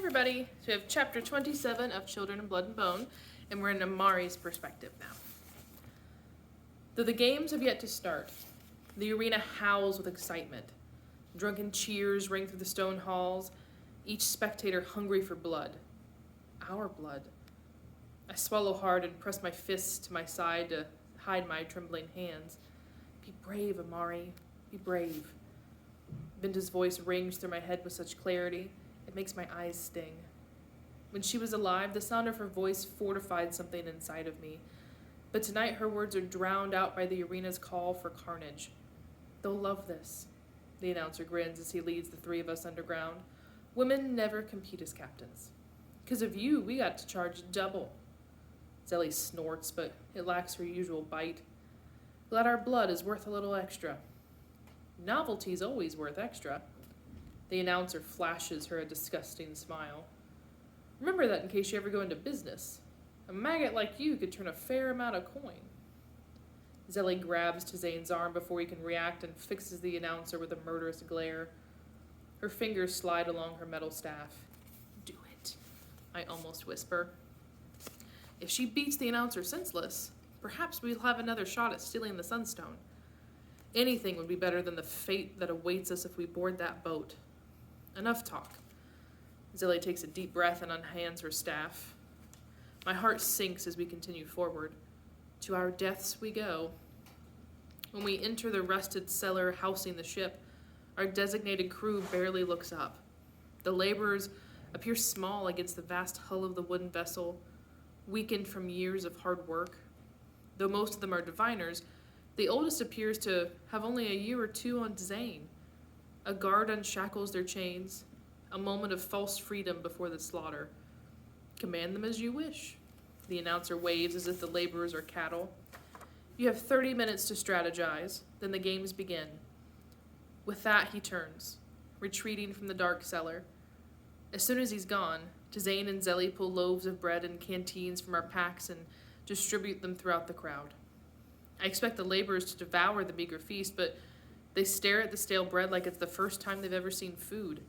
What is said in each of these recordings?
Everybody, so we have chapter 27 of Children of Blood and Bone, and we're in Amari's perspective now. Though the games have yet to start, the arena howls with excitement. Drunken cheers ring through the stone halls, each spectator hungry for blood. Our blood. I swallow hard and press my fists to my side to hide my trembling hands. Be brave, Amari. Be brave. Binta's voice rings through my head with such clarity, it makes my eyes sting. When she was alive, the sound of her voice fortified something inside of me. But tonight her words are drowned out by the arena's call for carnage. They'll love this. The announcer grins as he leads the three of us underground. Women never compete as captains. 'Cause of you, we got to charge double. Zelly snorts, but it lacks her usual bite. Glad our blood is worth a little extra. Novelty's always worth extra. The announcer flashes her a disgusting smile. Remember that in case you ever go into business. A maggot like you could turn a fair amount of coin. Zelly grabs Tizane's arm before he can react and fixes the announcer with a murderous glare. Her fingers slide along her metal staff. Do it, I almost whisper. If she beats the announcer senseless, perhaps we'll have another shot at stealing the Sunstone. Anything would be better than the fate that awaits us if we board that boat. Enough talk. Zelly takes a deep breath and unhands her staff. My heart sinks as we continue forward. To our deaths we go. When we enter the rusted cellar housing the ship, our designated crew barely looks up. The laborers appear small against the vast hull of the wooden vessel, weakened from years of hard work. Though most of them are diviners, the oldest appears to have only a year or two on Zane. A guard unshackles their chains, a moment of false freedom before the slaughter. Command them as you wish. The announcer waves as if the laborers are cattle. You have 30 minutes to strategize, then the games begin. With that, he turns, retreating from the dark cellar. As soon as he's gone, Tizane and Zelly pull loaves of bread and canteens from our packs and distribute them throughout the crowd. I expect the laborers to devour the meager feast, but they stare at the stale bread like it's the first time they've ever seen food.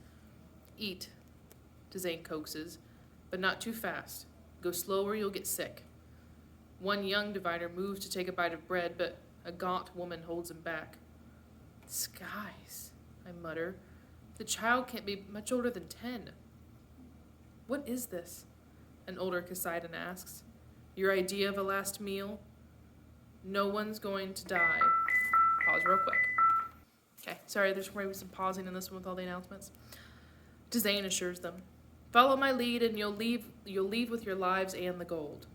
Eat, Tizane coaxes, but not too fast. Go slow or you'll get sick. One young diviner moves to take a bite of bread, but a gaunt woman holds him back. Skies, I mutter. The child can't be much older than 10. What is this? An older Poseidon asks. Your idea of a last meal? No one's going to die. Pause real quick. Okay, sorry, there's going to be some pausing in this one with all the announcements. Tizane assures them, follow my lead and you'll leave with your lives and the gold.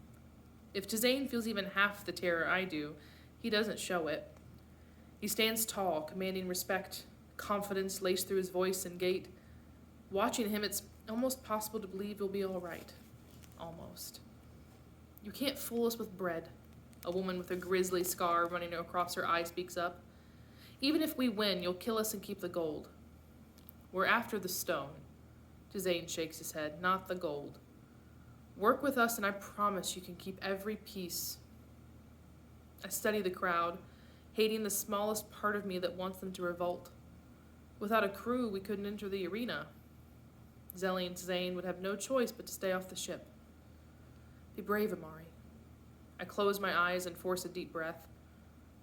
If Tizane feels even half the terror I do, he doesn't show it. He stands tall, commanding respect, confidence laced through his voice and gait. Watching him, it's almost possible to believe he'll be all right. Almost. You can't fool us with bread. A woman with a grisly scar running across her eye speaks up. Even if we win, you'll kill us and keep the gold. We're after the stone. Tizane shakes his head, not the gold. Work with us and I promise you can keep every piece. I study the crowd, hating the smallest part of me that wants them to revolt. Without a crew, we couldn't enter the arena. Zelly and Tizane would have no choice but to stay off the ship. Be brave, Amari. I close my eyes and force a deep breath.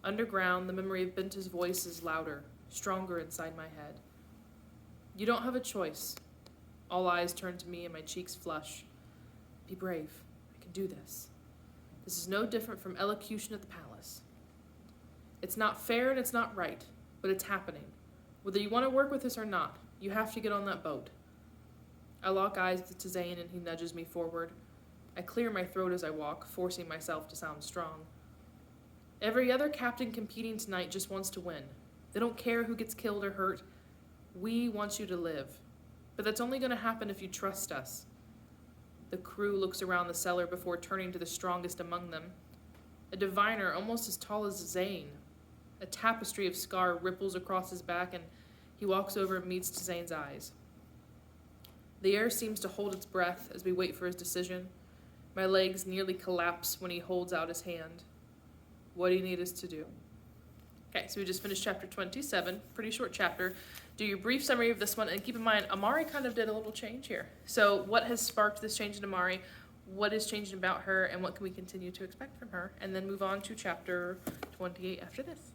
Underground, the memory of Binta's voice is louder, stronger inside my head. You don't have a choice. All eyes turn to me and my cheeks flush. Be brave. I can do this. This is no different from elocution at the palace. It's not fair and it's not right, but it's happening. Whether you want to work with us or not, you have to get on that boat. I lock eyes with Tizane and he nudges me forward. I clear my throat as I walk, forcing myself to sound strong. Every other captain competing tonight just wants to win. They don't care who gets killed or hurt. We want you to live. But that's only going to happen if you trust us. The crew looks around the cellar before turning to the strongest among them. A diviner almost as tall as Zane. A tapestry of scar ripples across his back and he walks over and meets Tizane's eyes. The air seems to hold its breath as we wait for his decision. My legs nearly collapse when he holds out his hand. What do you need us to do? Okay, so we just finished chapter 27, pretty short chapter. Do your brief summary of this one, and keep in mind, Amari kind of did a little change here. So what has sparked this change in Amari? What is changed about her, and what can we continue to expect from her? And then move on to chapter 28 after this.